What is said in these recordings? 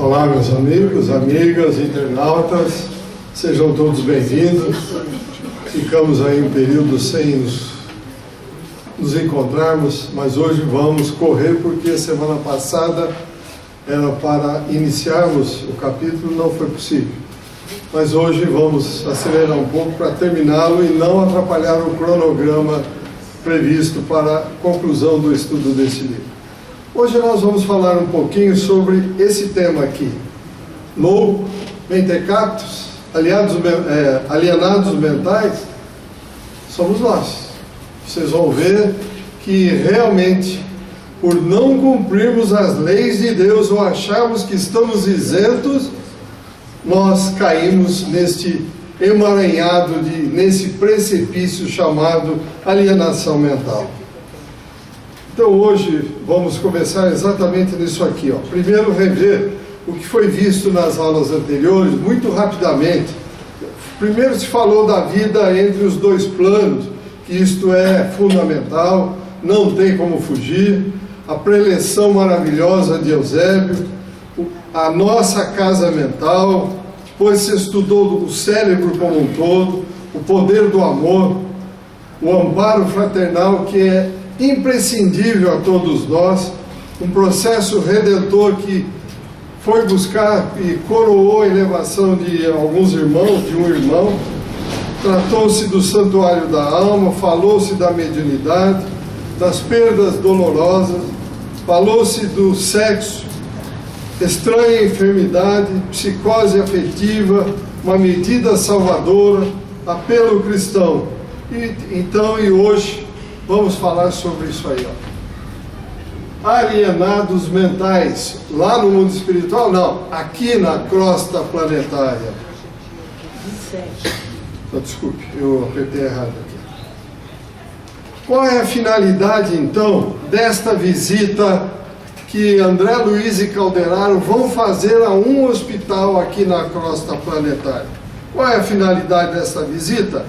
Olá, meus amigos, amigas, internautas, sejam todos bem-vindos. Ficamos aí um período sem nos encontrarmos, mas hoje vamos correr porque semana passada era para iniciarmos o capítulo, não foi possível. Mas hoje vamos acelerar um pouco para terminá-lo e não atrapalhar o cronograma previsto para a conclusão do estudo desse livro. Hoje nós vamos falar um pouquinho sobre esse tema aqui. Louco, mentecatos, alienados mentais, somos nós. Vocês vão ver que realmente, por não cumprirmos as leis de Deus ou acharmos que estamos isentos, nós caímos neste emaranhado, nesse precipício chamado alienação mental. Então hoje vamos começar exatamente nisso aqui, ó. Primeiro rever o que foi visto nas aulas anteriores, muito rapidamente. Primeiro se falou da vida entre os dois planos, que isto é fundamental, não tem como fugir, a preleção maravilhosa de Eusébio, a nossa casa mental, depois se estudou o cérebro como um todo, o poder do amor, o amparo fraternal que é imprescindível a todos nós, um processo redentor que foi buscar e coroou a elevação de alguns irmãos, de um irmão, tratou-se do santuário da alma, falou-se da mediunidade, das perdas dolorosas, falou-se do sexo, estranha enfermidade, psicose afetiva, uma medida salvadora, apelo cristão. E hoje vamos falar sobre isso aí, ó. Alienados mentais, lá no mundo espiritual, não, aqui na crosta planetária. Desculpe, eu apertei errado aqui. Qual é a finalidade, então, desta visita que André Luiz e Calderaro vão fazer a um hospital aqui na crosta planetária? Qual é a finalidade desta visita?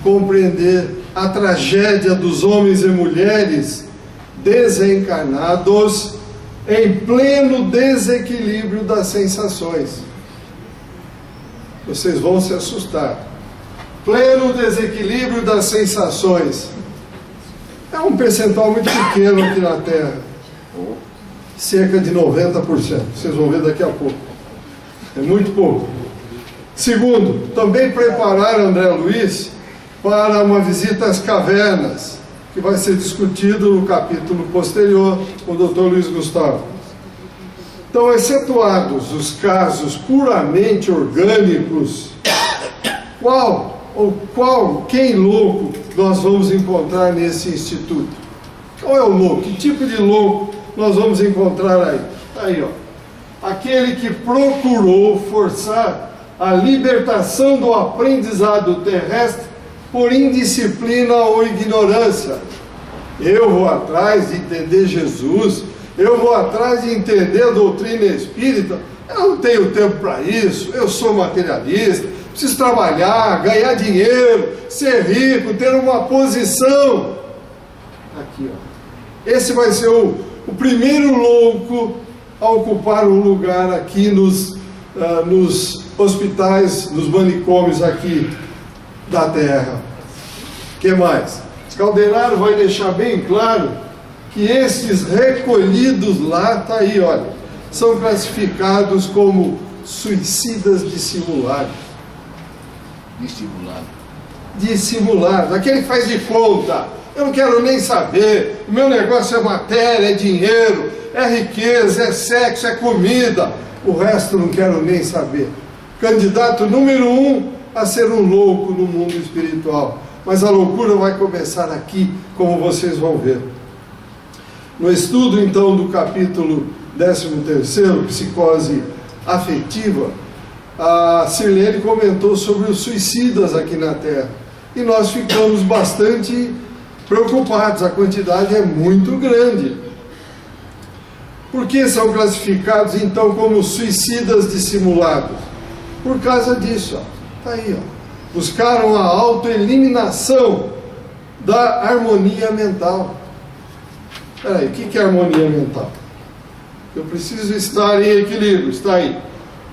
Compreender a tragédia dos homens e mulheres desencarnados em pleno desequilíbrio das sensações. Vocês vão se assustar. Pleno desequilíbrio das sensações. É um percentual muito pequeno aqui na Terra. Cerca de 90%. Vocês vão ver daqui a pouco. É muito pouco. Segundo, também preparar André Luiz para uma visita às cavernas, que vai ser discutido no capítulo posterior com o Dr. Luiz Gustavo. Então, excetuados os casos puramente orgânicos, quem louco nós vamos encontrar nesse instituto? Qual é o louco? Que tipo de louco nós vamos encontrar aí? Aí, ó. Aquele que procurou forçar a libertação do aprendizado terrestre por indisciplina ou ignorância. Eu vou atrás de entender Jesus, eu vou atrás de entender a doutrina espírita, eu não tenho tempo para isso, eu sou materialista, preciso trabalhar, ganhar dinheiro, ser rico, ter uma posição. Aqui, ó. Esse vai ser o primeiro louco a ocupar um lugar aqui nos hospitais, nos manicômios aqui da Terra. O que mais? Calderaro vai deixar bem claro que esses recolhidos lá, tá aí, olha, são classificados como suicidas dissimulados. Dissimulados, aquele que faz de conta, eu não quero nem saber, o meu negócio é matéria, é dinheiro, é riqueza, é sexo, é comida, o resto eu não quero nem saber. Candidato número 1 a ser um louco no mundo espiritual. Mas a loucura vai começar aqui, como vocês vão ver. No estudo, então, do capítulo 13º, Psicose Afetiva, a Sirlene comentou sobre os suicidas aqui na Terra. E nós ficamos bastante preocupados, a quantidade é muito grande. Por que são classificados, então, como suicidas dissimulados? Por causa disso, ó. Está aí, ó. Buscaram a autoeliminação da harmonia mental. Peraí, o que é harmonia mental? Eu preciso estar em equilíbrio. Está aí.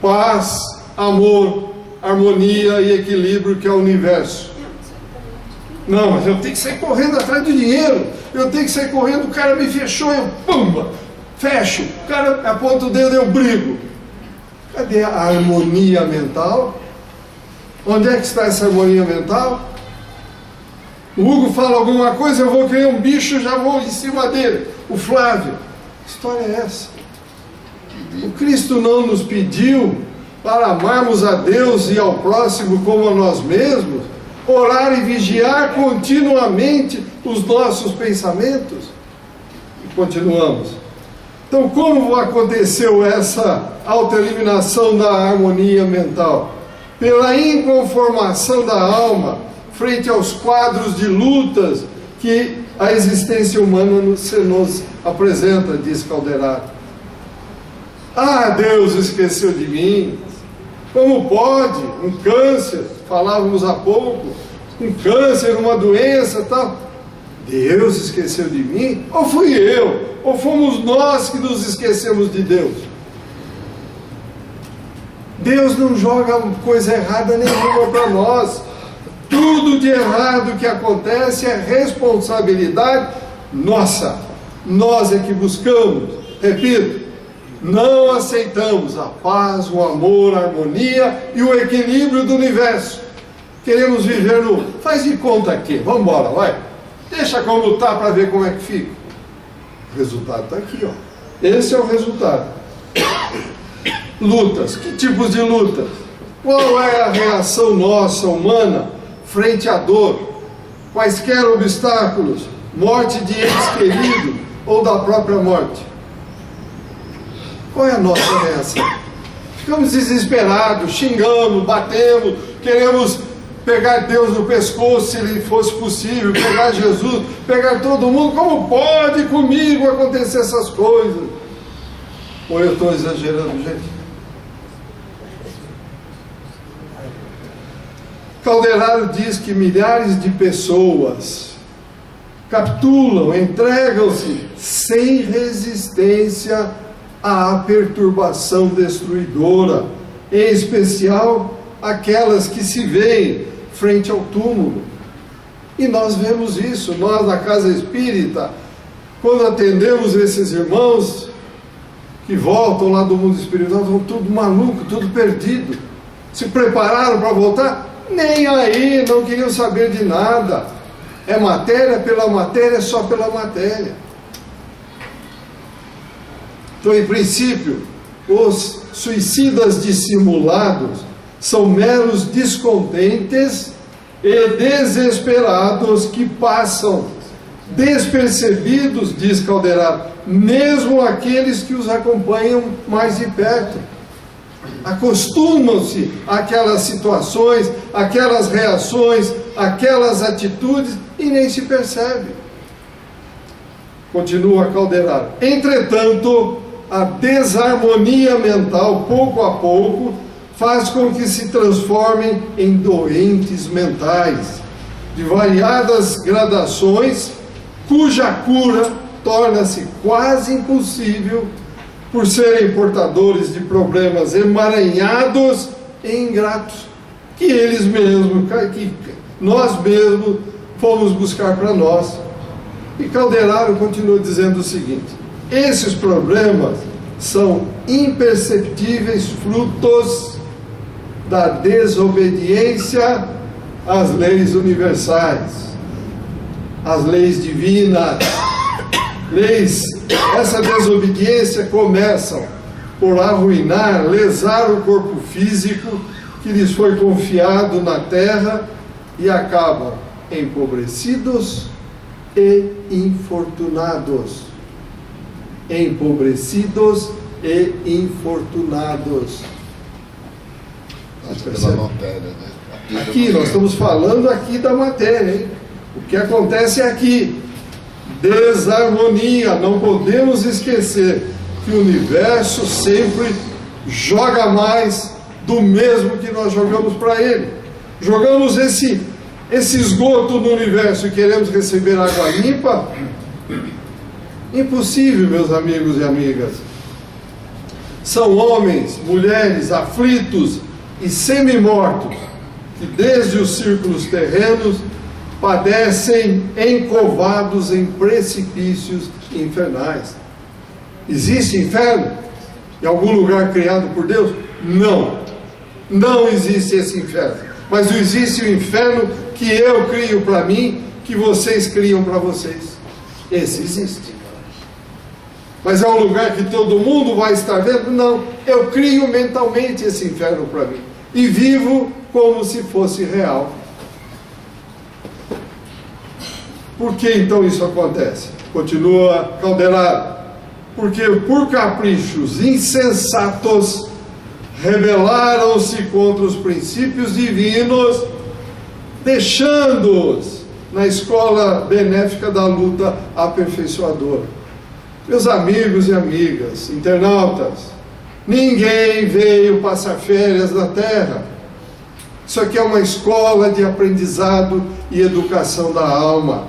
Paz, amor, harmonia e equilíbrio, que é o universo. Não, mas eu tenho que sair correndo atrás do dinheiro. Eu tenho que sair correndo, o cara me fechou, eu pumba, fecho. O cara aponta o dedo, eu brigo. Cadê a harmonia mental? Onde é que está essa harmonia mental? O Hugo fala alguma coisa, eu vou criar um bicho, já vou em cima dele. O Flávio. Que história é essa? O Cristo não nos pediu para amarmos a Deus e ao próximo como a nós mesmos? Orar e vigiar continuamente os nossos pensamentos? E continuamos. Então, como aconteceu essa autoeliminação da harmonia mental? Pela inconformação da alma frente aos quadros de lutas que a existência humana nos apresenta, diz Calderaro. Ah, Deus esqueceu de mim. Como pode? Um câncer, falávamos há pouco, um câncer, uma doença, tal. Deus esqueceu de mim? Ou fui eu? Ou fomos nós que nos esquecemos de Deus? Deus não joga coisa errada nenhuma para nós. Tudo de errado que acontece é responsabilidade nossa. Nós é que buscamos. Repito, não aceitamos a paz, o amor, a harmonia e o equilíbrio do universo. Queremos viver no... Faz de conta aqui, vamos embora, vai. Deixa como está para ver como é que fica. O resultado está aqui, ó. Esse é o resultado. Lutas. Que tipos de lutas? Qual é a reação nossa, humana, frente à dor? Quaisquer obstáculos? Morte de entes queridos ou da própria morte? Qual é a nossa reação? Ficamos desesperados, xingamos, batemos, queremos pegar Deus no pescoço, se ele fosse possível, pegar Jesus, pegar todo mundo. Como pode comigo acontecer essas coisas? Ou eu estou exagerando, gente? Calderaro diz que milhares de pessoas capitulam, entregam-se sem resistência à perturbação destruidora, em especial aquelas que se veem frente ao túmulo. E nós vemos isso, nós na casa espírita, quando atendemos esses irmãos que voltam lá do mundo espiritual, estão tudo maluco, tudo perdido. Se prepararam para voltar? Nem aí, não queriam saber de nada. É matéria pela matéria, só pela matéria. Então, em princípio, os suicidas dissimulados são meros descontentes e desesperados que passam despercebidos, diz Calderaro, mesmo aqueles que os acompanham mais de perto. Acostumam-se àquelas situações, àquelas reações, àquelas atitudes e nem se percebe. Continua Calderaro. Entretanto, a desarmonia mental, pouco a pouco, faz com que se transformem em doentes mentais, de variadas gradações, cuja cura torna-se quase impossível por serem portadores de problemas emaranhados e ingratos, que eles mesmos, que nós mesmos fomos buscar para nós. E Calderaro continua dizendo o seguinte: esses problemas são imperceptíveis frutos da desobediência às leis universais, às leis divinas. Essa desobediência começa por arruinar, lesar o corpo físico que lhes foi confiado na terra e acabam empobrecidos e infortunados. Empobrecidos e infortunados. Aqui, nós estamos falando aqui da matéria, hein? O que acontece aqui? Desarmonia. Não podemos esquecer que o universo sempre joga mais do mesmo que nós jogamos para ele. Jogamos esse esgoto no universo e queremos receber água limpa? Impossível, meus amigos e amigas. São homens, mulheres aflitos e semi-mortos, que desde os círculos terrenos padecem encovados em precipícios infernais. Existe inferno em algum lugar criado por Deus? Não. Não existe esse inferno. Mas existe o inferno que eu crio para mim, que vocês criam para vocês. Esse existe. Mas é um lugar que todo mundo vai estar vendo? Não. Eu crio mentalmente esse inferno para mim. E vivo como se fosse real. Por que então isso acontece? Continua Calderaro. Porque por caprichos insensatos rebelaram-se contra os princípios divinos, deixando-os na escola benéfica da luta aperfeiçoadora. Meus amigos e amigas, internautas, ninguém veio passar férias na Terra. Isso aqui é uma escola de aprendizado e educação da alma.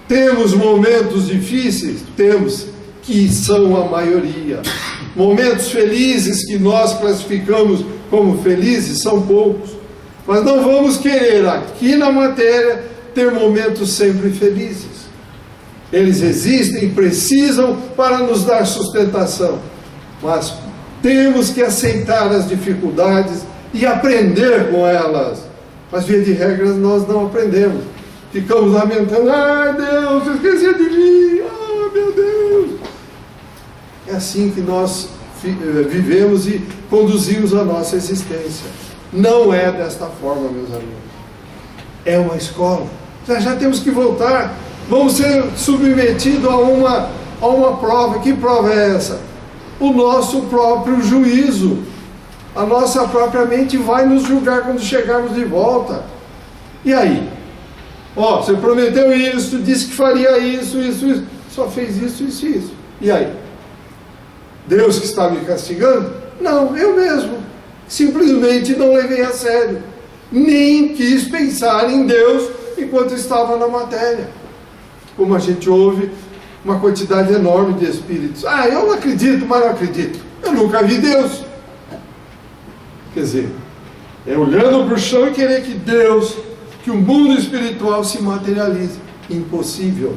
Temos momentos difíceis? Temos, que são a maioria. Momentos felizes que nós classificamos como felizes são poucos. Mas não vamos querer aqui na matéria ter momentos sempre felizes. Eles existem e precisam para nos dar sustentação. Mas temos que aceitar as dificuldades e aprender com elas. Mas via de regras nós não aprendemos. Ficamos lamentando, Deus, esqueci de mim, meu Deus. É assim que nós vivemos e conduzimos a nossa existência. Não é desta forma, meus amigos. É uma escola. Já temos que voltar. Vamos ser submetidos a uma prova. Que prova é essa? O nosso próprio juízo. A nossa própria mente vai nos julgar quando chegarmos de volta. E aí? Você prometeu isso, disse que faria isso, só fez isso. E aí? Deus que está me castigando? Não, eu mesmo. Simplesmente não levei a sério. Nem quis pensar em Deus enquanto estava na matéria. Como a gente ouve uma quantidade enorme de espíritos. Eu não acredito, mas não acredito. Eu nunca vi Deus. Quer dizer, é olhando para o chão e querer que Deus, que o mundo espiritual se materialize. Impossível.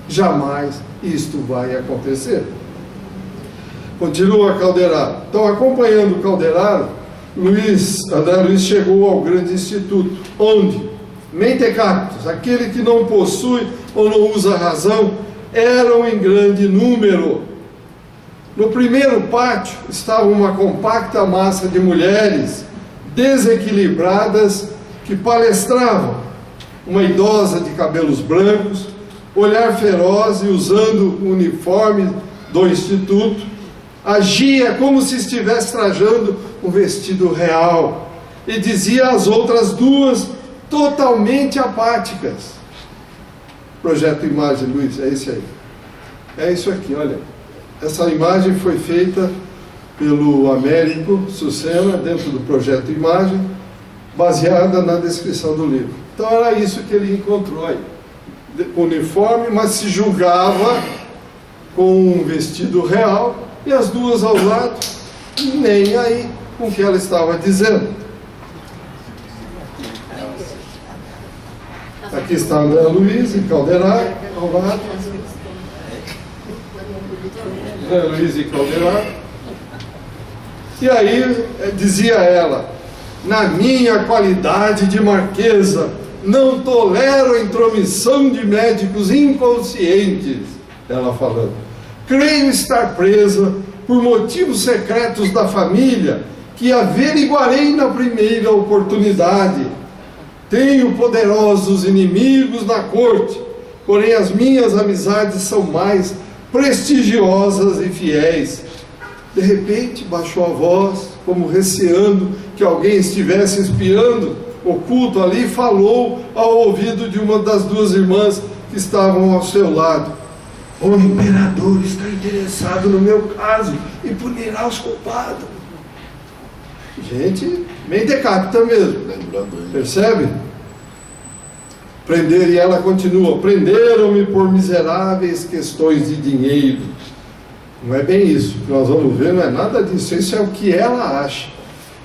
Jamais isto vai acontecer. Continua Calderaro. Então, acompanhando Calderaro, André Luiz chegou ao grande instituto, onde mentecaptos, aquele que não possui ou não usa razão, eram em grande número. No primeiro pátio estava uma compacta massa de mulheres desequilibradas que palestravam. Uma idosa de cabelos brancos, olhar feroz e usando o uniforme do instituto, agia como se estivesse trajando um vestido real e dizia às outras duas, totalmente apáticas. Projeto Imagem, Luiz, é esse aí. É isso aqui, olha. Essa imagem foi feita pelo Américo Sucena, dentro do Projeto Imagem, baseada na descrição do livro. Então era isso que ele encontrou aí. Uniforme, mas se julgava com um vestido real, e as duas ao lado, nem aí com o que ela estava dizendo. Aqui está André Luiz e Calderaro ao lado. André Luiz e Calderaro. E aí dizia ela: na minha qualidade de marquesa, não tolero a intromissão de médicos inconscientes. Ela falando: creio estar presa por motivos secretos da família, que averiguarei na primeira oportunidade. Tenho poderosos inimigos na corte, porém as minhas amizades são mais prestigiosas e fiéis. De repente baixou a voz, como receando que alguém estivesse espiando, oculto ali, e falou ao ouvido de uma das duas irmãs que estavam ao seu lado: o imperador está interessado no meu caso e punirá os culpados. Gente, mentecapta mesmo, percebe? E ela continua: prenderam-me por miseráveis questões de dinheiro. Não é bem isso. O que nós vamos ver não é nada disso. Isso é o que ela acha.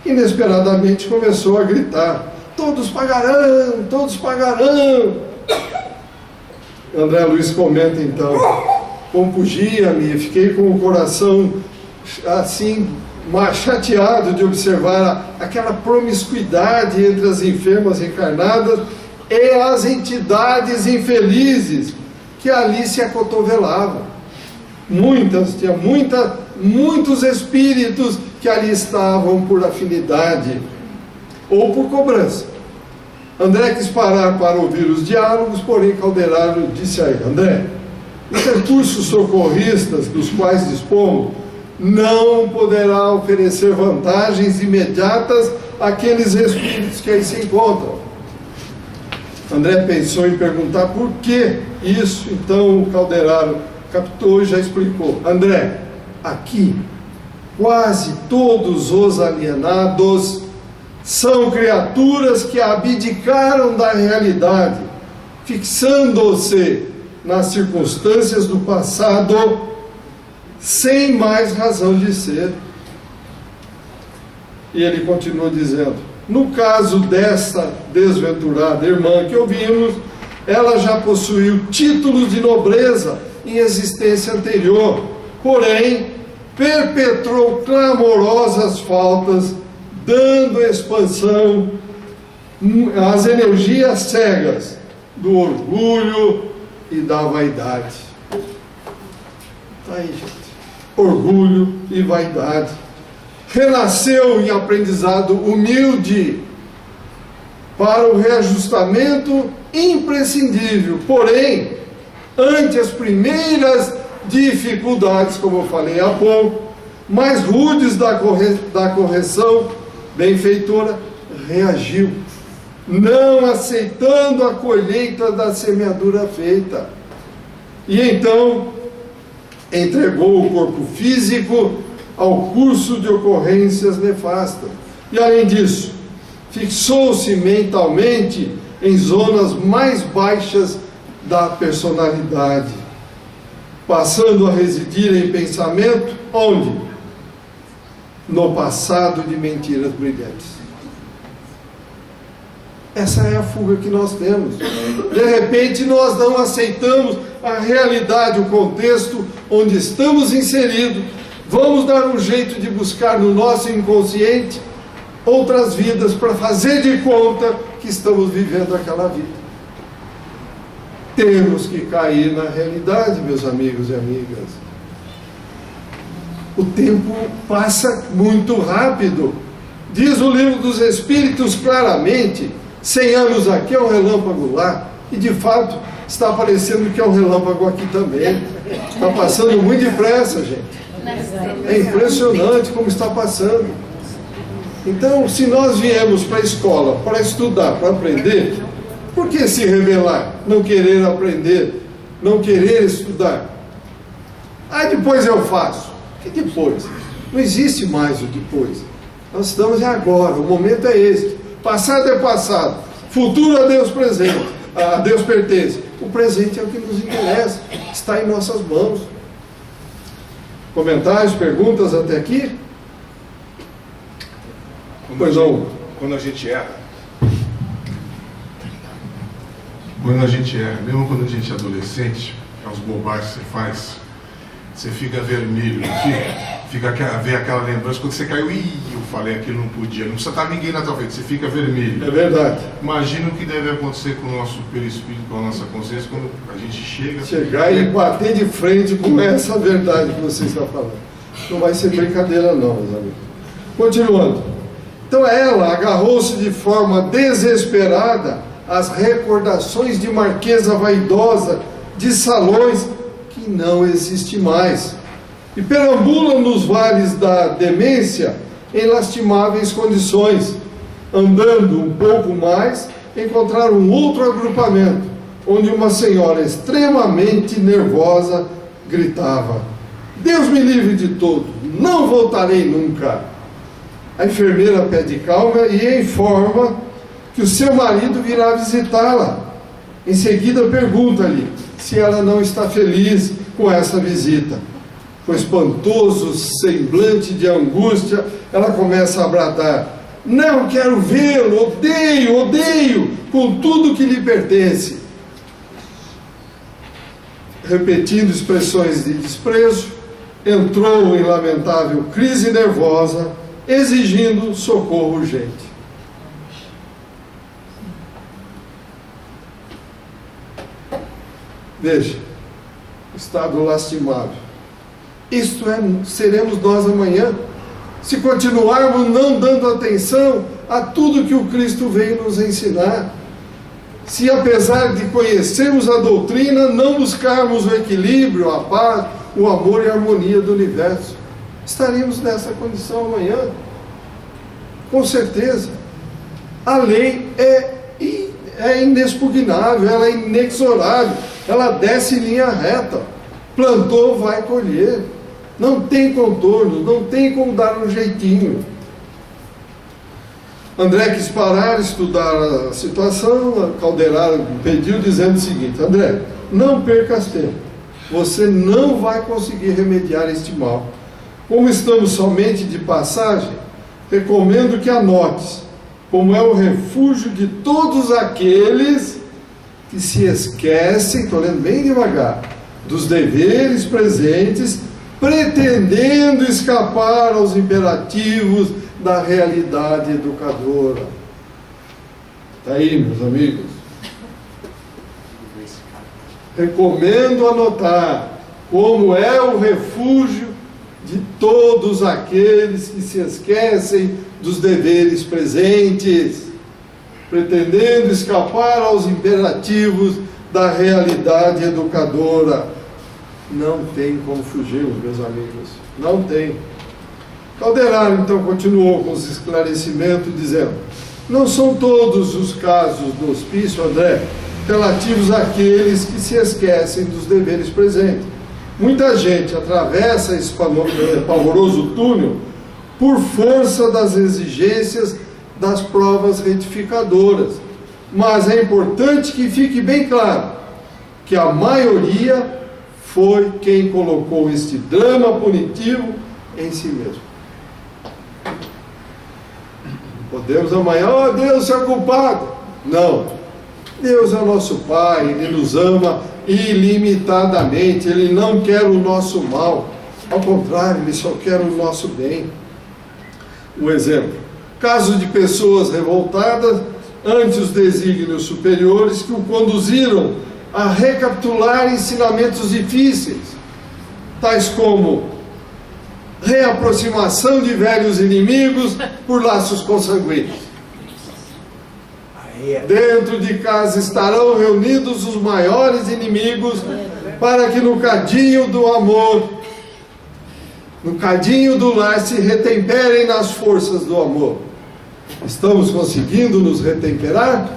Inesperadamente começou a gritar: todos pagarão, todos pagarão. André Luiz comenta então: compungia-me, fiquei com o coração assim, chateado de observar aquela promiscuidade entre as enfermas encarnadas e as entidades infelizes que ali se acotovelavam. Tinha muitos espíritos que ali estavam por afinidade ou por cobrança. André quis parar para ouvir os diálogos, porém Calderaro disse a ele: André, os recursos socorristas dos quais dispomos não poderá oferecer vantagens imediatas àqueles espíritos que aí se encontram. André pensou em perguntar por que isso. Então o Calderaro captou e já explicou: André, aqui quase todos os alienados são criaturas que abdicaram da realidade, fixando-se nas circunstâncias do passado sem mais razão de ser. E ele continua dizendo: no caso desta desventurada irmã que ouvimos, ela já possuiu títulos de nobreza em existência anterior, porém perpetrou clamorosas faltas, dando expansão às energias cegas do orgulho e da vaidade. Está aí, gente. Orgulho e vaidade. Renasceu em aprendizado humilde para o reajustamento imprescindível, porém, ante as primeiras dificuldades, como eu falei há pouco, mais rudes da correção benfeitora, reagiu, não aceitando a colheita da semeadura feita, e então entregou o corpo físico ao curso de ocorrências nefastas. E além disso, fixou-se mentalmente em zonas mais baixas da personalidade, passando a residir em pensamento onde? No passado de mentiras brilhantes. Essa é a fuga que nós temos. De repente nós não aceitamos a realidade, o contexto onde estamos inseridos. Vamos dar um jeito de buscar no nosso inconsciente outras vidas para fazer de conta que estamos vivendo aquela vida. Temos que cair na realidade, meus amigos e amigas. O tempo passa muito rápido. Diz o Livro dos Espíritos claramente: 100 anos aqui é um relâmpago lá. E de fato está parecendo que é um relâmpago aqui também. Está passando muito depressa, gente. É impressionante como está passando. Então, se nós viemos para a escola para estudar, para aprender, por que se rebelar? Não querer aprender, não querer estudar. Depois eu faço. Que depois? Não existe mais o depois. Nós estamos em agora, o momento é esse. Passado é passado, futuro a Deus presente, a Deus pertence. O presente é o que nos interessa, está em nossas mãos. Comentários, perguntas até aqui? Quando a gente erra, mesmo quando a gente é adolescente, as bobagens que você faz, você fica vermelho, vê aquela lembrança, quando você caiu, eu falei aquilo, não podia, não precisa estar ninguém na tua frente, você fica vermelho. É verdade. Imagina o que deve acontecer com o nosso perispírito, com a nossa consciência, quando a gente chegar e bater de frente com essa verdade que você está falando. Não vai ser brincadeira não, meus amigos. Continuando. Então ela agarrou-se de forma desesperada às recordações de marquesa vaidosa, de salões que não existe mais, e perambula nos vales da demência em lastimáveis condições. Andando um pouco mais, encontraram um outro agrupamento, onde uma senhora extremamente nervosa gritava: Deus me livre de todo, não voltarei nunca. A enfermeira pede calma e informa que o seu marido virá visitá-la. Em seguida pergunta-lhe se ela não está feliz com essa visita. com espantoso semblante de angústia, ela começa a bradar: não quero vê-lo, odeio, odeio, com tudo que lhe pertence. Repetindo expressões de desprezo, entrou em lamentável crise nervosa, exigindo socorro urgente. Veja, estado lastimável. Isto seremos nós amanhã, se continuarmos não dando atenção a tudo que o Cristo veio nos ensinar. Se apesar de conhecermos a doutrina, não buscarmos o equilíbrio, a paz, o amor e a harmonia do universo, estaremos nessa condição amanhã. Com certeza. A lei é inexpugnável, ela é inexorável, ela desce em linha reta. Plantou, vai colher. Não tem contorno, não tem como dar um jeitinho. André quis parar, estudar a situação. Calderaro pediu, dizendo o seguinte: André, não percas tempo, você não vai conseguir remediar este mal. Como estamos somente de passagem, recomendo que anotes como é o refúgio de todos aqueles que se esquecem, estou lendo bem devagar, dos deveres presentes, pretendendo escapar aos imperativos da realidade educadora. Está aí, meus amigos. Recomendo anotar como é o refúgio de todos aqueles que se esquecem dos deveres presentes, pretendendo escapar aos imperativos da realidade educadora. Não tem como fugir, meus amigos, não tem. Calderaro então continuou com os esclarecimentos, dizendo: não são todos os casos do hospício, André, relativos àqueles que se esquecem dos deveres presentes. Muita gente atravessa esse pavoroso túnel por força das exigências das provas retificadoras. Mas é importante que fique bem claro que a maioria foi quem colocou este drama punitivo em si mesmo. Podemos amanhã, oh, Deus é culpado. Não. Deus é o nosso Pai, Ele nos ama ilimitadamente, Ele não quer o nosso mal, ao contrário, Ele só quer o nosso bem. Um exemplo: caso de pessoas revoltadas ante os desígnios superiores que o conduziram a recapitular ensinamentos difíceis, tais como reaproximação de velhos inimigos por laços consanguíneos. Dentro de casa estarão reunidos os maiores inimigos, para que no cadinho do amor, no cadinho do lar, se retemperem nas forças do amor. Estamos conseguindo nos retemperar?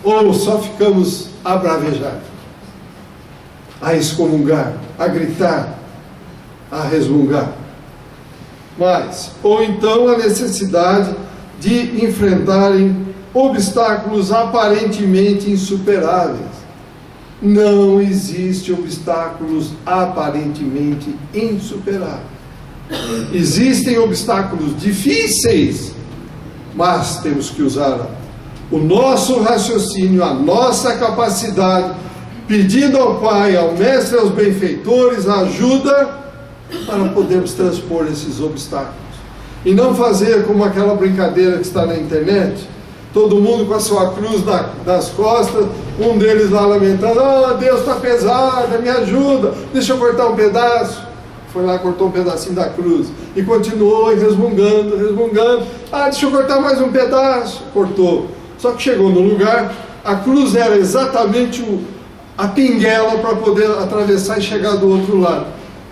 Ou só ficamos a bravejar, a excomungar, a gritar, a resmungar? Mas, ou então a necessidade de enfrentarem obstáculos aparentemente insuperáveis. Não existe obstáculos aparentemente insuperáveis. Existem obstáculos difíceis, mas temos que usar o nosso raciocínio, a nossa capacidade, pedindo ao Pai, ao Mestre, aos benfeitores ajuda para podermos transpor esses obstáculos. E não fazer como aquela brincadeira que está na internet, todo mundo com a sua cruz nas costas, um deles lá lamentando: oh, Deus está pesado, me ajuda, deixa eu cortar um pedaço. Foi lá, cortou um pedacinho da cruz e continuou resmungando, resmungando. Ah, deixa eu cortar mais um pedaço. Cortou. Só que chegou no lugar, a cruz era exatamente a pinguela para poder atravessar e chegar do outro lado.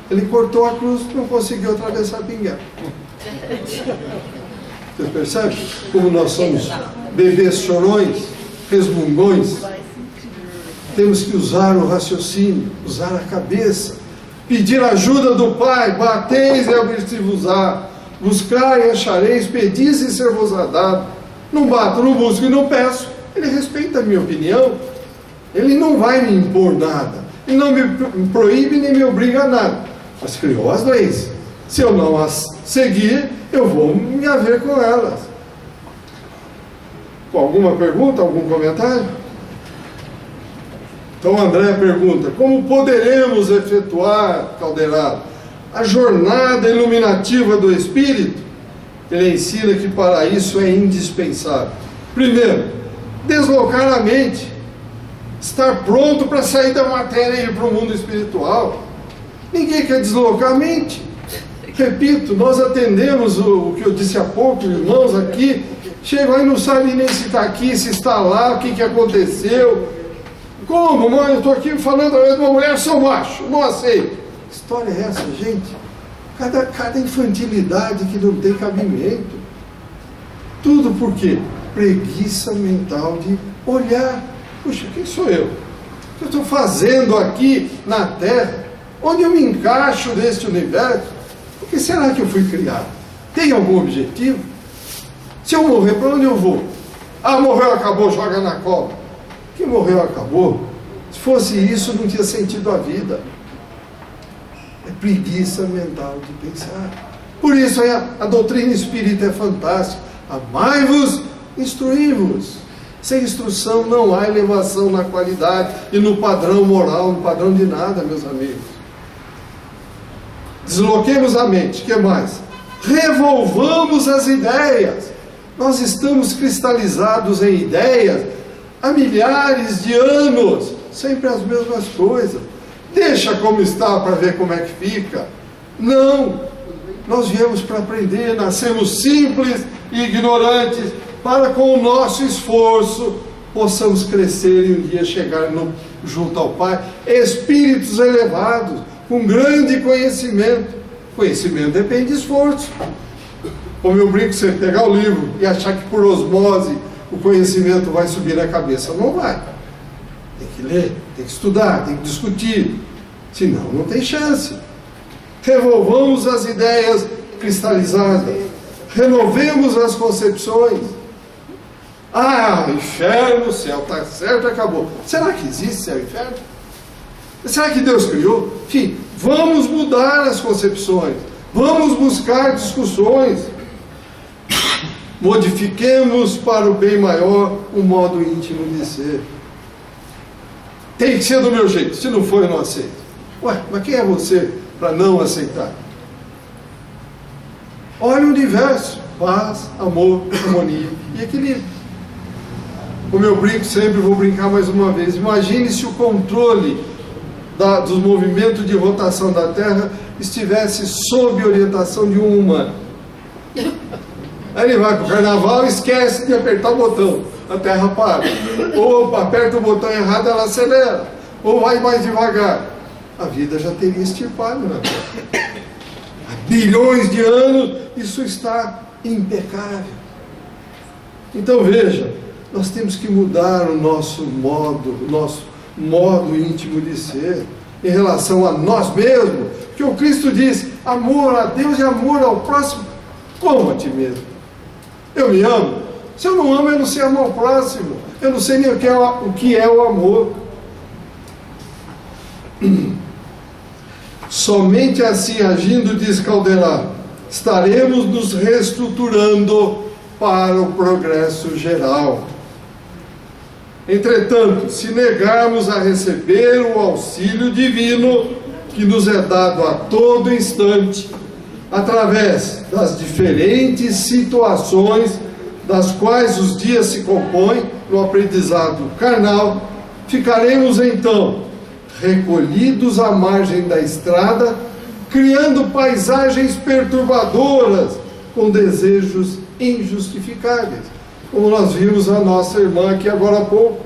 Ele cortou a cruz e não conseguiu atravessar a pinguela. Vocês percebem como nós somos bebês chorões, resmungões? Temos que usar o raciocínio, usar a cabeça, pedir ajuda do Pai. Bateis e abrir-se-vos-á, buscai e achareis, pedis e ser-vos-á dado. Não bato, não busco e não peço. Ele respeita a minha opinião, ele não vai me impor nada, ele não me proíbe nem me obriga a nada. mas criou as leis. Se eu não as seguir, eu vou me haver com elas. Com alguma pergunta, algum comentário? Então André pergunta: como poderemos efetuar, Calderaro, a jornada iluminativa do Espírito? Ele ensina que para isso é indispensável. Primeiro, deslocar a mente, estar pronto para sair da matéria e ir para o mundo espiritual. Ninguém quer deslocar a mente. Repito, nós atendemos o que eu disse há pouco, irmãos aqui, chegam aí, não sabem nem se está aqui, se está lá, o que aconteceu. Como, mãe, eu estou aqui falando de uma mulher, sou macho, não aceito. Que história é essa, gente? Cada infantilidade que não tem cabimento. Tudo por quê? Preguiça mental de olhar. Puxa, quem sou eu? O que eu estou fazendo aqui na Terra? Onde eu me encaixo neste universo? Por que será que eu fui criado? Tem algum objetivo? Se eu morrer, para onde eu vou? Ah, morreu, acabou, joga na cova. Que morreu, acabou. Se fosse isso, não tinha sentido a vida. É preguiça mental de pensar. Por isso a doutrina espírita é fantástica. Amai-vos, instruí-vos. Sem instrução não há elevação na qualidade e no padrão moral, no padrão de nada, meus amigos. Desloquemos a mente. O que mais? Revolvamos as ideias. Nós estamos cristalizados em ideias há milhares de anos, sempre as mesmas coisas. Deixa como está para ver como é que fica. Não, nós viemos para aprender, nascemos simples e ignorantes, para com o nosso esforço possamos crescer e um dia chegar junto ao Pai, espíritos elevados, com grande conhecimento. Conhecimento depende de esforço. Como eu brinco, você pegar o livro e achar que por osmose o conhecimento vai subir na cabeça, não vai. Tem que ler, tem que estudar, tem que discutir, senão não tem chance. Revolvamos as ideias cristalizadas, renovemos as concepções. Ah, inferno, céu, está certo, acabou. Será que existe céu e inferno? Será que Deus criou? Enfim, vamos mudar as concepções, vamos buscar discussões. Modifiquemos para o bem maior o modo íntimo de ser. Tem que ser do meu jeito, se não for eu não aceito. Ué, mas quem é você para não aceitar? Olha o universo: paz, amor, harmonia e equilíbrio. Como eu brinco sempre, vou brincar mais uma vez. Imagine se o controle dos movimentos de rotação da Terra estivesse sob orientação de um humano. Aí ele vai para o carnaval e esquece de apertar o botão, a Terra para. Ou aperta o botão errado, ela acelera. Ou vai mais devagar. A vida já teria extirpado na Terra. Há bilhões de anos, isso está impecável. Então veja, nós temos que mudar o nosso modo íntimo de ser, em relação a nós mesmos. Porque o Cristo diz: amor a Deus e amor ao próximo como a ti mesmo. Eu me amo. Se eu não amo, eu não sei amar o próximo. Eu não sei nem o que é o amor. Somente assim, agindo, diz Calderaro, estaremos nos reestruturando para o progresso geral. Entretanto, se negarmos a receber o auxílio divino que nos é dado a todo instante, através das diferentes situações das quais os dias se compõem no aprendizado carnal, ficaremos então recolhidos à margem da estrada, criando paisagens perturbadoras com desejos injustificáveis. Como nós vimos a nossa irmã aqui agora há pouco,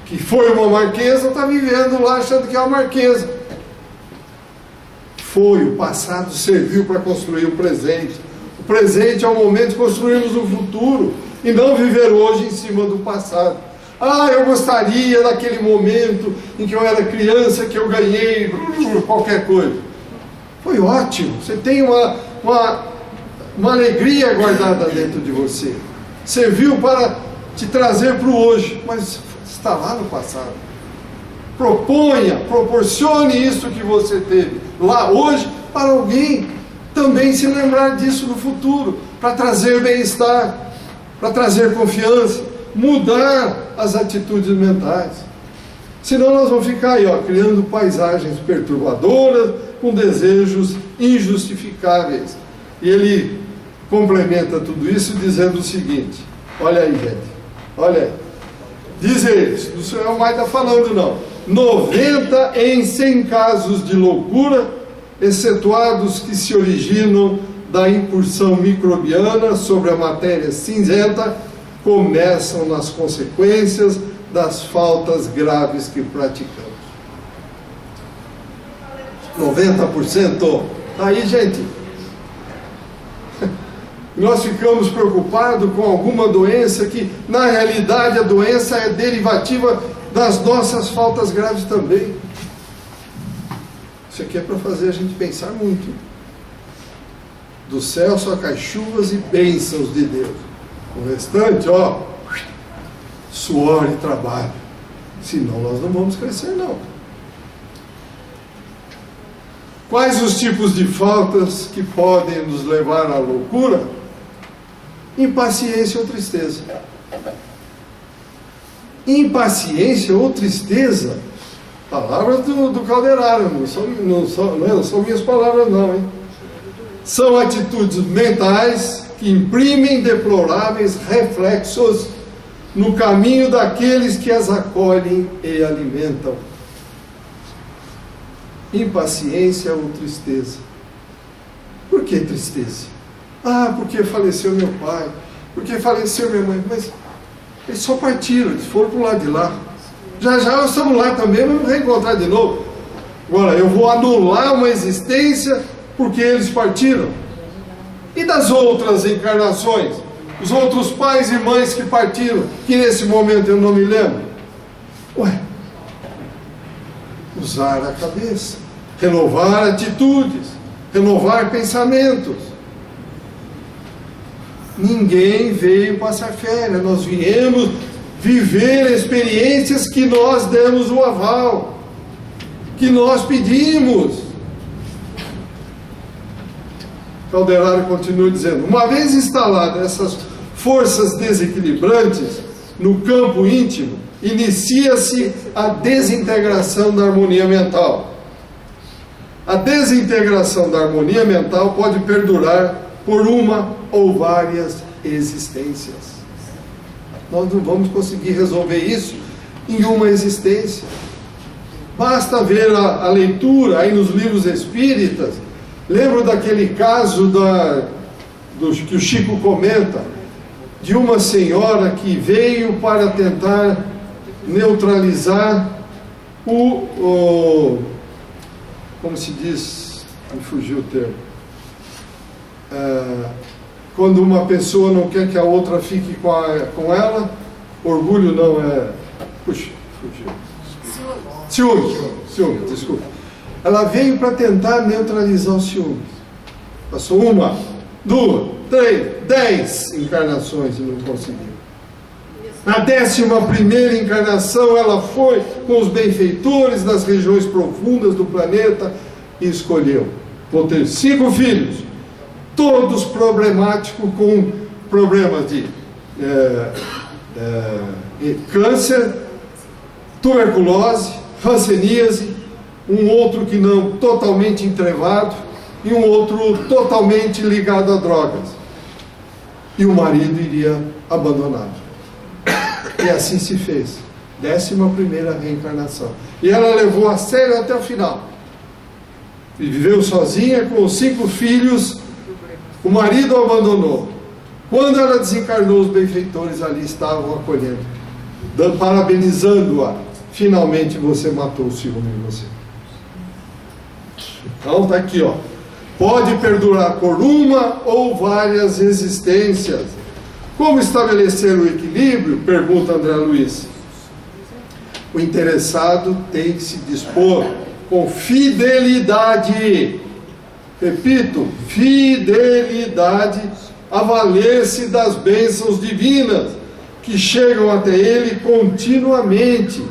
que foi uma marquesa, está vivendo lá achando que é uma marquesa. O passado serviu para construir o presente. O presente é o momento de construirmos o futuro e não viver hoje em cima do passado. Ah, eu gostaria daquele momento em que eu era criança, que eu ganhei qualquer coisa. Foi ótimo, você tem uma alegria guardada dentro de você. Serviu para te trazer para o hoje, mas está lá no passado. Proponha, proporcione isso que você teve lá hoje para alguém também se lembrar disso no futuro, para trazer bem-estar, para trazer confiança, mudar as atitudes mentais. Senão nós vamos ficar aí, criando paisagens perturbadoras, com desejos injustificáveis. E ele complementa tudo isso dizendo o seguinte: olha aí, gente, olha aí. Diz eles, não sou eu mais está falando não, 90 em 100 casos de loucura, excetuados que se originam da incursão microbiana sobre a matéria cinzenta, começam nas consequências das faltas graves que praticamos. 90%. Aí, gente, nós ficamos preocupados com alguma doença que, na realidade, a doença é derivativa das nossas faltas graves também. Isso aqui é para fazer a gente pensar muito. Do céu só cai chuvas e bênçãos de Deus. O restante, suor e trabalho. Senão nós não vamos crescer, não. Quais os tipos de faltas que podem nos levar à loucura? Impaciência ou tristeza. Impaciência ou tristeza, palavras do Calderaro, não são minhas palavras não, hein? São atitudes mentais que imprimem deploráveis reflexos no caminho daqueles que as acolhem e alimentam. Impaciência ou tristeza. Por que tristeza? Porque faleceu meu pai, porque faleceu minha mãe. Mas eles só partiram, eles foram para o lado de lá. Já nós estamos lá também, vamos reencontrar de novo. Agora, eu vou anular uma existência porque eles partiram. E das outras encarnações? Os outros pais e mães que partiram, que nesse momento eu não me lembro? Usar a cabeça, renovar atitudes, renovar pensamentos. Ninguém veio passar férias, nós viemos viver experiências que nós demos o aval, que nós pedimos. Calderaro continua dizendo: uma vez instaladas essas forças desequilibrantes no campo íntimo, inicia-se a desintegração da harmonia mental. A desintegração da harmonia mental pode perdurar por uma ou várias existências. Nós não vamos conseguir resolver isso em uma existência. Basta ver a leitura aí nos livros espíritas. Lembro daquele caso que o Chico comenta, de uma senhora que veio para tentar neutralizar como se diz, me fugiu o termo, quando uma pessoa não quer que a outra fique com ela, orgulho não é, fugiu. Ciúme, desculpa. Ela veio para tentar neutralizar o ciúme. Passou 1, 2, 3, 10 encarnações e não conseguiu. Na 11ª encarnação, ela foi com os benfeitores das regiões profundas do planeta e escolheu: vou ter 5 filhos, todos problemáticos, com problemas de câncer, tuberculose, hanseníase, um outro que não, totalmente entrevado, e um outro totalmente ligado a drogas. E o marido iria abandoná-lo. E assim se fez. 11ª reencarnação. E ela levou a sério até o final. E viveu sozinha com os 5 filhos. O marido a abandonou. Quando ela desencarnou, os benfeitores ali estavam acolhendo, parabenizando-a. Finalmente você matou o ciúme em você. Então está aqui, pode perdurar por uma ou várias existências. Como estabelecer o equilíbrio? Pergunta André Luiz. O interessado tem que se dispor com fidelidade, repito, fidelidade, a valer-se das bênçãos divinas que chegam até ele continuamente.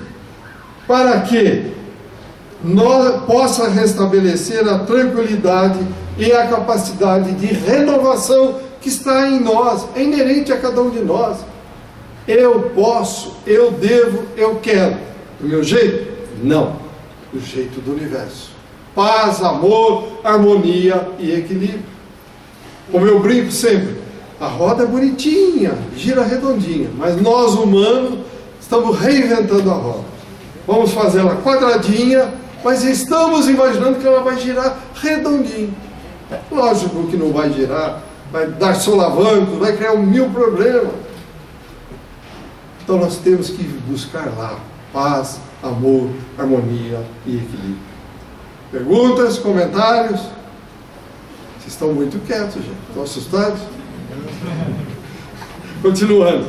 Para quê? possa restabelecer a tranquilidade e a capacidade de renovação que está em nós, é inerente a cada um de nós. Eu posso, eu devo, eu quero. Do meu jeito? Não. Do jeito do universo. Paz, amor, harmonia e equilíbrio. Como eu brinco sempre, a roda é bonitinha, gira redondinha, mas nós humanos estamos reinventando a roda. Vamos fazer ela quadradinha, mas estamos imaginando que ela vai girar redondinha. Lógico que não vai girar, vai dar solavancos, vai criar 1000 problemas. Então nós temos que buscar lá paz, amor, harmonia e equilíbrio. Perguntas, comentários? Vocês estão muito quietos, gente. Estão assustados? Continuando.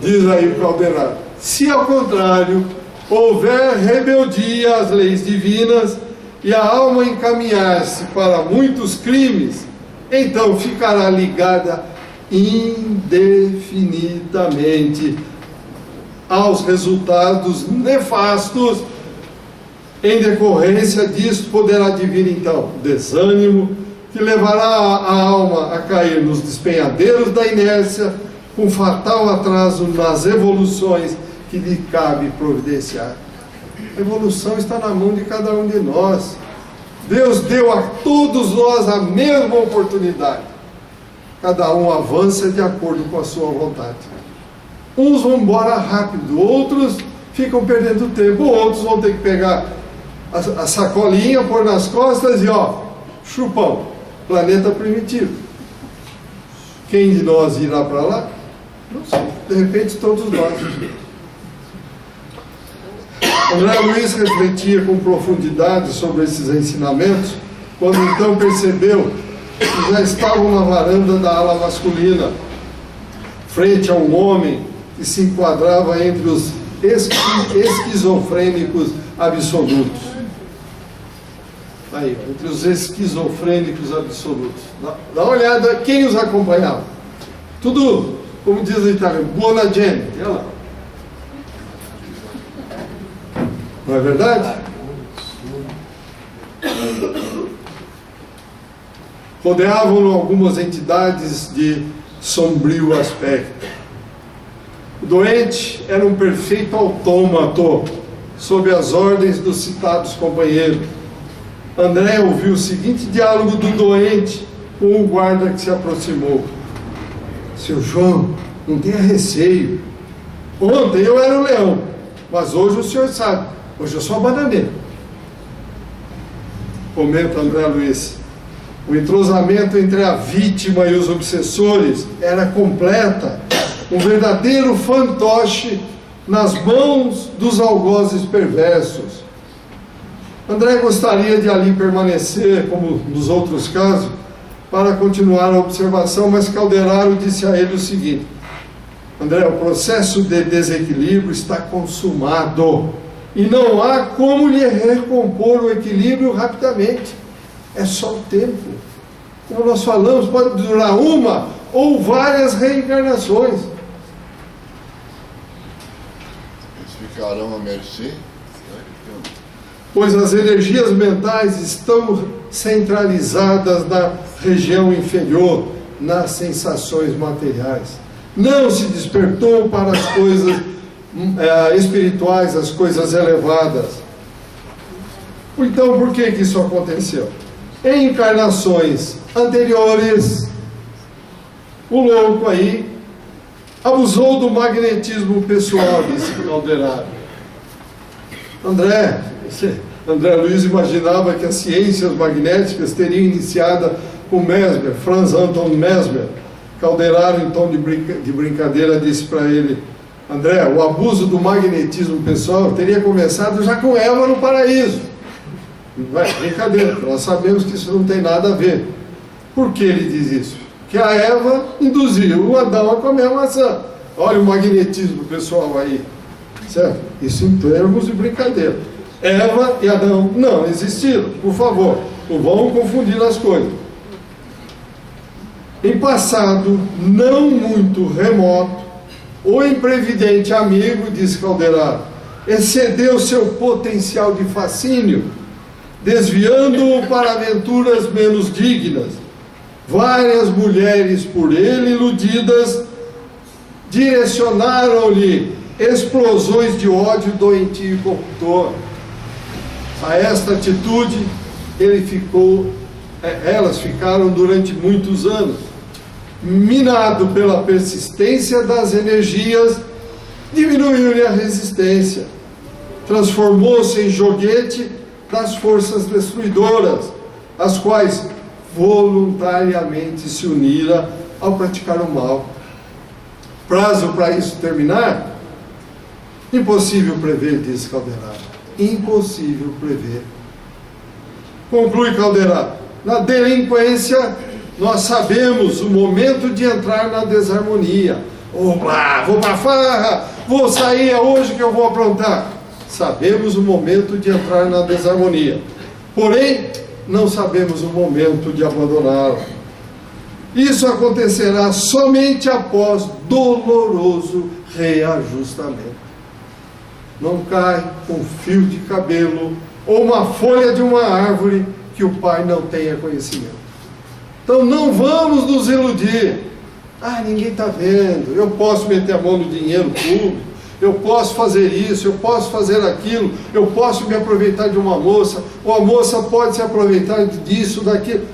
Diz aí o Calderaro: se ao contrário houver rebeldia às leis divinas e a alma encaminhar-se para muitos crimes, então ficará ligada indefinidamente aos resultados nefastos. Em decorrência disso poderá advir então o desânimo, que levará a alma a cair nos despenhadeiros da inércia, com fatal atraso nas evoluções que lhe cabe providenciar. A evolução está na mão de cada um de nós. Deus deu a todos nós a mesma oportunidade. Cada um avança de acordo com a sua vontade. Uns vão embora rápido, outros ficam perdendo tempo, outros vão ter que pegar a sacolinha, pôr nas costas e chupão, planeta primitivo. Quem de nós irá para lá? Não sei, de repente todos nós. André Luiz refletia com profundidade sobre esses ensinamentos, quando então percebeu que já estavam na varanda da ala masculina, frente a um homem que se enquadrava entre os esquizofrênicos absolutos. Aí, entre os esquizofrênicos absolutos. Dá uma olhada quem os acompanhava. Tudo, como diz o italiano, buona gente. Olha lá. Não é verdade? Rodeavam-no algumas entidades de sombrio aspecto. O doente era um perfeito autômato, sob as ordens dos citados companheiros. André ouviu o seguinte diálogo do doente com o guarda que se aproximou: seu João, não tenha receio. Ontem eu era o leão, mas hoje o senhor sabe, hoje eu sou a bananeira. Comenta André Luiz: o entrosamento entre a vítima e os obsessores era completa, um verdadeiro fantoche nas mãos dos algozes perversos. André gostaria de ali permanecer, como nos outros casos, para continuar a observação, mas Calderaro disse a ele o seguinte: André, o processo de desequilíbrio está consumado e não há como lhe recompor o equilíbrio rapidamente. É só o tempo. Como nós falamos, pode durar uma ou várias reencarnações. Eles ficarão à mercê? Pois as energias mentais estão centralizadas na região inferior, nas sensações materiais. Não se despertou para as coisas espirituais, as coisas elevadas. Então, por que isso aconteceu? Em encarnações anteriores, o louco aí abusou do magnetismo pessoal, disse Calderaro. André Luiz imaginava que as ciências magnéticas teriam iniciado com Mesmer, Franz Anton Mesmer. Calderaro, em tom de brincadeira, disse para ele: André, o abuso do magnetismo pessoal teria começado já com Eva no paraíso. Brincadeira, nós sabemos que isso não tem nada a ver. Por que ele diz isso? Que a Eva induziu o Adão a comer a maçã. Olha o magnetismo pessoal aí, certo? Isso em termos de brincadeira. Eva e Adão não existiram, por favor, não vão confundir as coisas. Em passado não muito remoto, o imprevidente amigo, diz Calderaro, excedeu seu potencial de fascínio, desviando-o para aventuras menos dignas. Várias mulheres por ele iludidas direcionaram-lhe explosões de ódio doentio e corruptor. A esta atitude elas ficaram durante muitos anos, minado pela persistência das energias, diminuiu-lhe a resistência, transformou-se em joguete das forças destruidoras, as quais voluntariamente se uniram ao praticar o mal. Prazo para isso terminar? Impossível prever, diz Calderaro. Impossível prever. Conclui Calderaro. Na delinquência, nós sabemos o momento de entrar na desarmonia. Opa, vou pra farra, vou sair, é hoje que eu vou aprontar. Sabemos o momento de entrar na desarmonia. Porém, não sabemos o momento de abandoná-la. Isso acontecerá somente após doloroso reajustamento. Não cai um fio de cabelo ou uma folha de uma árvore que o Pai não tenha conhecimento. Então não vamos nos iludir. Ninguém está vendo, eu posso meter a mão no dinheiro público, eu posso fazer isso, eu posso fazer aquilo, eu posso me aproveitar de uma moça, ou a moça pode se aproveitar disso, daquilo.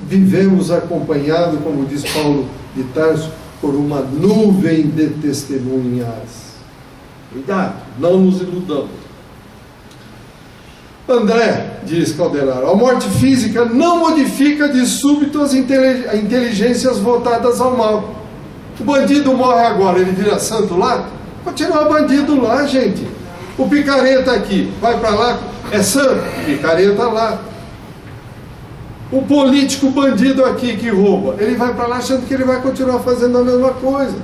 Vivemos acompanhados, como diz Paulo de Tarso, por uma nuvem de testemunhas. Cuidado, não nos iludamos. André, diz Calderaro, a morte física não modifica de súbito as inteligências voltadas ao mal. O bandido morre agora, ele vira santo lá? Continua bandido lá, gente. O picareta aqui, vai para lá, é santo, picareta lá. O político bandido aqui que rouba, ele vai para lá achando que ele vai continuar fazendo a mesma coisa.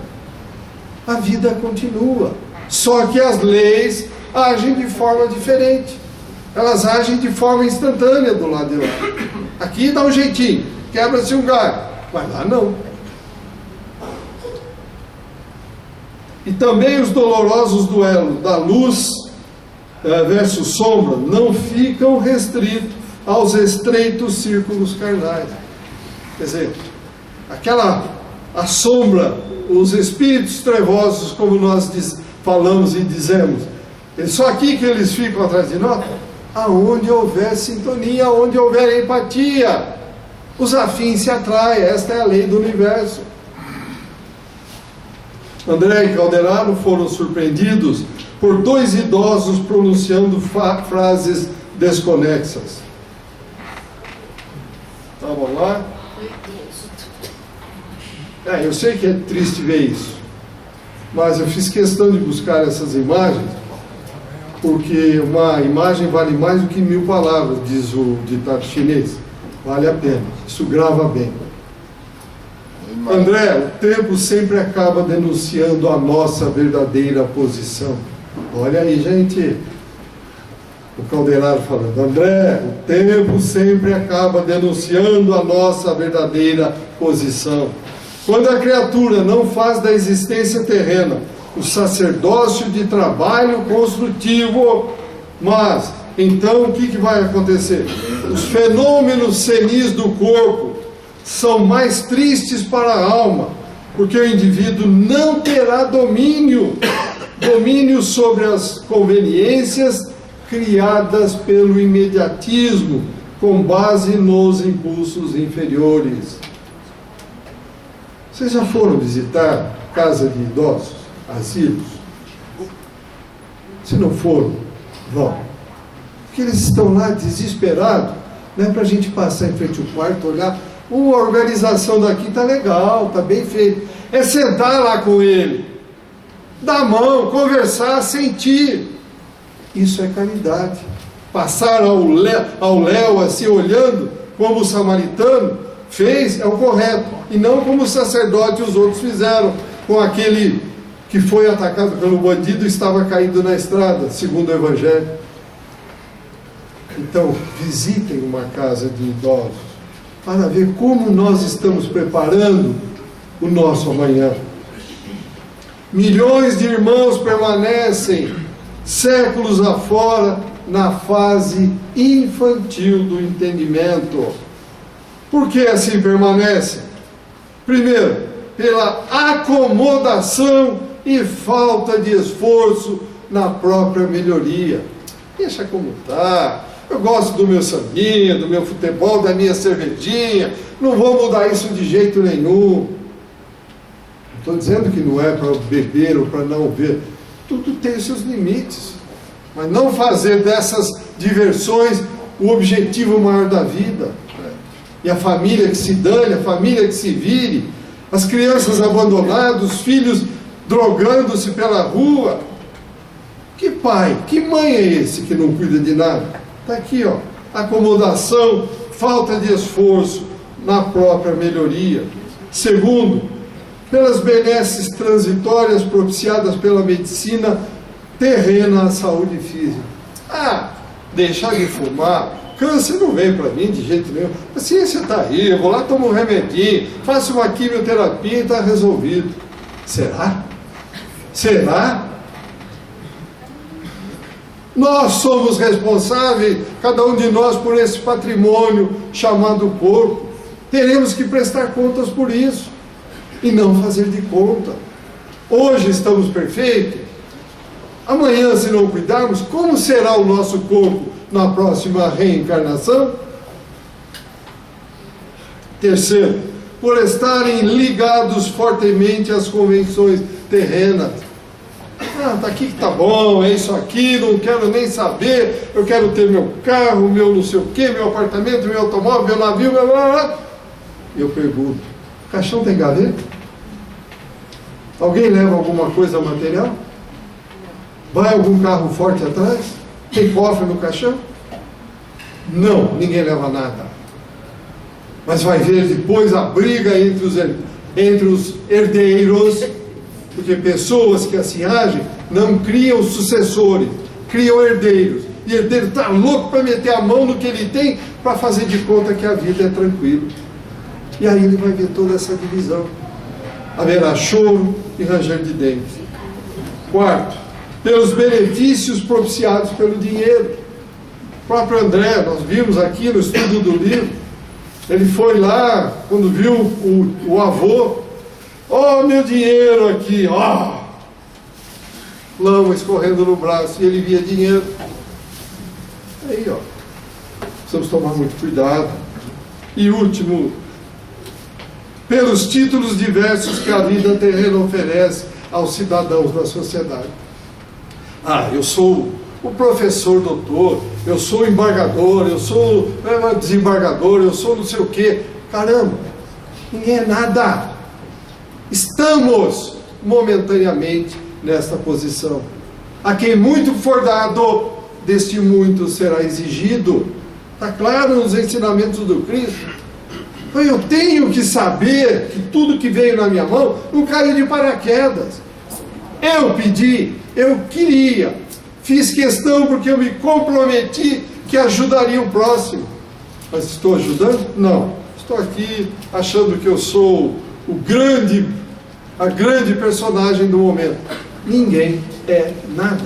A vida continua, só que as leis agem de forma diferente. Elas agem de forma instantânea do lado de lá. Aqui dá um jeitinho, quebra-se um galho, mas lá não. E também os dolorosos duelos da luz versus sombra não ficam restritos aos estreitos círculos carnais. Quer dizer, a sombra, os espíritos trevosos, como nós falamos e dizemos, é só aqui que eles ficam atrás de nós. Aonde houver sintonia, aonde houver empatia, os afins se atraem. Esta é a lei do universo. André e Calderaro foram surpreendidos por dois idosos pronunciando frases desconexas. Tá, vamos lá? Eu sei que é triste ver isso, mas eu fiz questão de buscar essas imagens, porque uma imagem vale mais do que 1000 palavras, diz o ditado chinês. Vale a pena, isso grava bem. André, o tempo sempre acaba denunciando a nossa verdadeira posição. Olha aí, gente, o Calderaro falando. André, o tempo sempre acaba denunciando a nossa verdadeira posição. Quando a criatura não faz da existência terrena o sacerdócio de trabalho construtivo, mas então o que vai acontecer? Os fenômenos senis do corpo são mais tristes para a alma, porque o indivíduo não terá domínio sobre as conveniências criadas pelo imediatismo com base nos impulsos inferiores. Vocês já foram visitar casa de idosos, asilos? Se não foram, vão. Porque eles estão lá desesperados. Não é para a gente passar em frente ao quarto, olhar. A organização daqui está legal, está bem feito. É sentar lá com ele, dar a mão, conversar, sentir. Isso é caridade. Passar ao léu assim, olhando, como o samaritano fez, é o correto. E não como o sacerdote e os outros fizeram com aquele que foi atacado pelo bandido e estava caído na estrada, segundo o Evangelho. Então, visitem uma casa de idosos para ver como nós estamos preparando o nosso amanhã. Milhões de irmãos permanecem séculos afora na fase infantil do entendimento. Por que assim permanecem? Primeiro, pela acomodação e falta de esforço na própria melhoria. Deixa como está. Eu gosto do meu sambinha, do meu futebol, da minha cervejinha. Não vou mudar isso de jeito nenhum. Estou dizendo que não é para beber ou para não ver. Tudo tem seus limites. Mas não fazer dessas diversões o objetivo maior da vida. E a família que se dane, a família que se vire, as crianças abandonadas, os filhos drogando-se pela rua. Que pai, que mãe é esse que não cuida de nada? Está aqui, ó, acomodação, falta de esforço na própria melhoria. Segundo, pelas benesses transitórias propiciadas pela medicina terrena à saúde física. Deixar de fumar, câncer não vem para mim de jeito nenhum. A ciência está aí, eu vou lá, tomo um remedinho, faço uma quimioterapia e está resolvido. Será? Será? Nós somos responsáveis, cada um de nós, por esse patrimônio chamado corpo. Teremos que prestar contas por isso e não fazer de conta. Hoje estamos perfeitos. Amanhã, se não cuidarmos, como será o nosso corpo na próxima reencarnação? Terceiro, por estarem ligados fortemente às convenções terrenas. Tá aqui que tá bom, é isso aqui, não quero nem saber, eu quero ter meu carro, meu não sei o que, meu apartamento, meu automóvel, meu navio, blá, blá, blá. Eu pergunto, caixão tem gaveta? Alguém leva alguma coisa material? Vai algum carro forte atrás? Tem cofre no caixão? Não, ninguém leva nada. Mas vai ver depois a briga entre os herdeiros, porque pessoas que assim agem não criam sucessores, criam herdeiros. E o herdeiro está louco para meter a mão no que ele tem para fazer de conta que a vida é tranquila. E aí ele vai ver toda essa divisão. Haverá choro e ranger de dentes. Quarto, pelos benefícios propiciados pelo dinheiro. O próprio André, nós vimos aqui no estudo do livro, ele foi lá, quando viu o avô, meu dinheiro aqui, lama escorrendo no braço, e ele via dinheiro. Aí, precisamos tomar muito cuidado. E último, pelos títulos diversos que a vida terrena oferece aos cidadãos da sociedade. Eu sou o professor doutor, eu sou o embargador, eu sou o desembargador, eu sou não sei o quê. Caramba, ninguém é nada. Estamos momentaneamente nesta posição. A quem muito for dado, deste muito será exigido. Está claro nos ensinamentos do Cristo. Eu tenho que saber que tudo que veio na minha mão não caiu de paraquedas. Eu pedi, eu queria, fiz questão porque eu me comprometi que ajudaria o próximo. Mas estou ajudando? Não. Estou aqui achando que eu sou a grande personagem do momento. Ninguém é nada.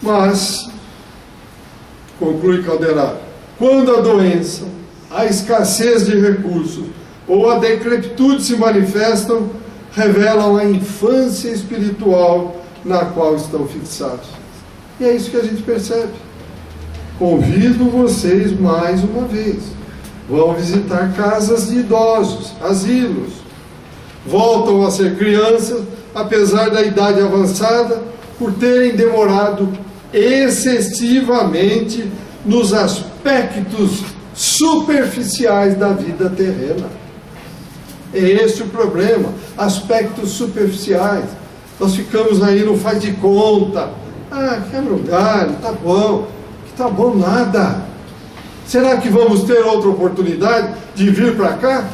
Mas, conclui Calderaro, quando a doença, a escassez de recursos ou a decrepitude se manifestam, revelam a infância espiritual na qual estão fixados. E é isso que a gente percebe. Convido vocês mais uma vez. Vão visitar casas de idosos, asilos. Voltam a ser crianças, apesar da idade avançada, por terem demorado excessivamente nos aspectos superficiais da vida terrena. É esse o problema, aspectos superficiais. Nós ficamos aí, não faz de conta. Quebra um galho, tá bom. Que tá bom nada. Será que vamos ter outra oportunidade de vir para cá?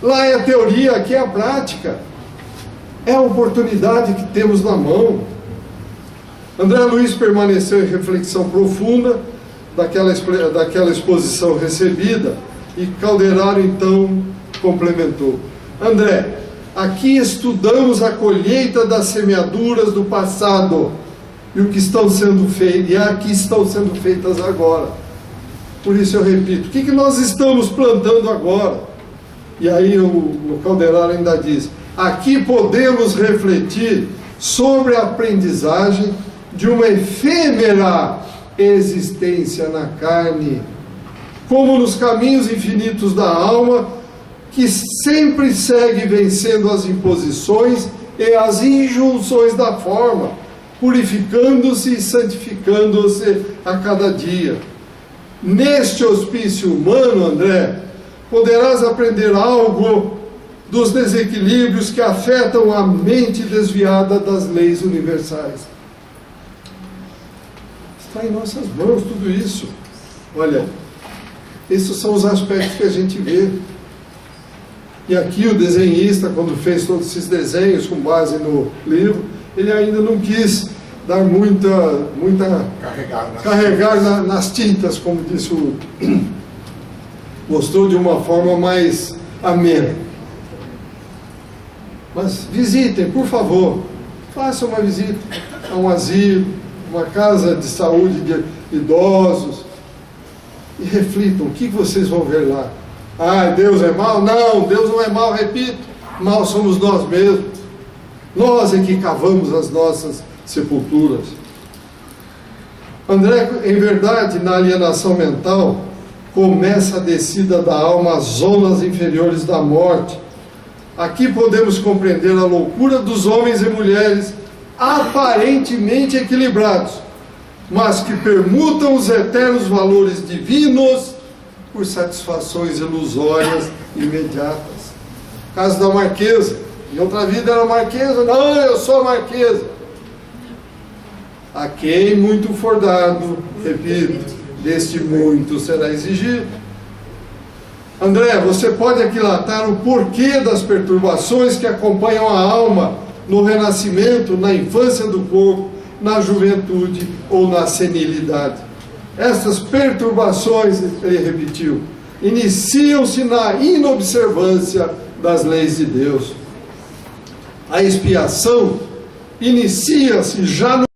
Lá é a teoria, aqui é a prática. É a oportunidade que temos na mão. André Luiz permaneceu em reflexão profunda daquela exposição recebida, e Calderaro então complementou. André, Aqui estudamos a colheita das semeaduras do passado e o que estão sendo feitas, e aqui estão sendo feitas agora. Por isso eu repito, o que nós estamos plantando agora? E aí o Calderaro ainda diz, aqui podemos refletir sobre a aprendizagem de uma efêmera existência na carne, como nos caminhos infinitos da alma, que sempre segue vencendo as imposições e as injunções da forma, purificando-se e santificando-se a cada dia. Neste hospício humano, André, poderás aprender algo dos desequilíbrios que afetam a mente desviada das leis universais. Está em nossas mãos tudo isso. Olha, esses são os aspectos que a gente vê. E aqui o desenhista, quando fez todos esses desenhos com base no livro, ele ainda não quis dar carregar nas tintas, como disse o... Mostrou de uma forma mais amena. Mas visitem, por favor, façam uma visita a um asilo, uma casa de saúde de idosos, e reflitam, o que vocês vão ver lá? Ah, Deus é mau? Não, Deus não é mau, repito, mal somos nós mesmos. Nós é que cavamos as nossas sepulturas. André, em verdade, na alienação mental, começa a descida da alma às zonas inferiores da morte. Aqui podemos compreender a loucura dos homens e mulheres aparentemente equilibrados, mas que permutam os eternos valores divinos por satisfações ilusórias imediatas. Caso da Marquesa, em outra vida era Marquesa, não, eu sou Marquesa. A quem muito for dado, repito, deste muito será exigido. André, você pode aquilatar o porquê das perturbações que acompanham a alma no renascimento, na infância do corpo, na juventude ou na senilidade. Essas perturbações, ele repetiu, iniciam-se na inobservância das leis de Deus. A expiação inicia-se já no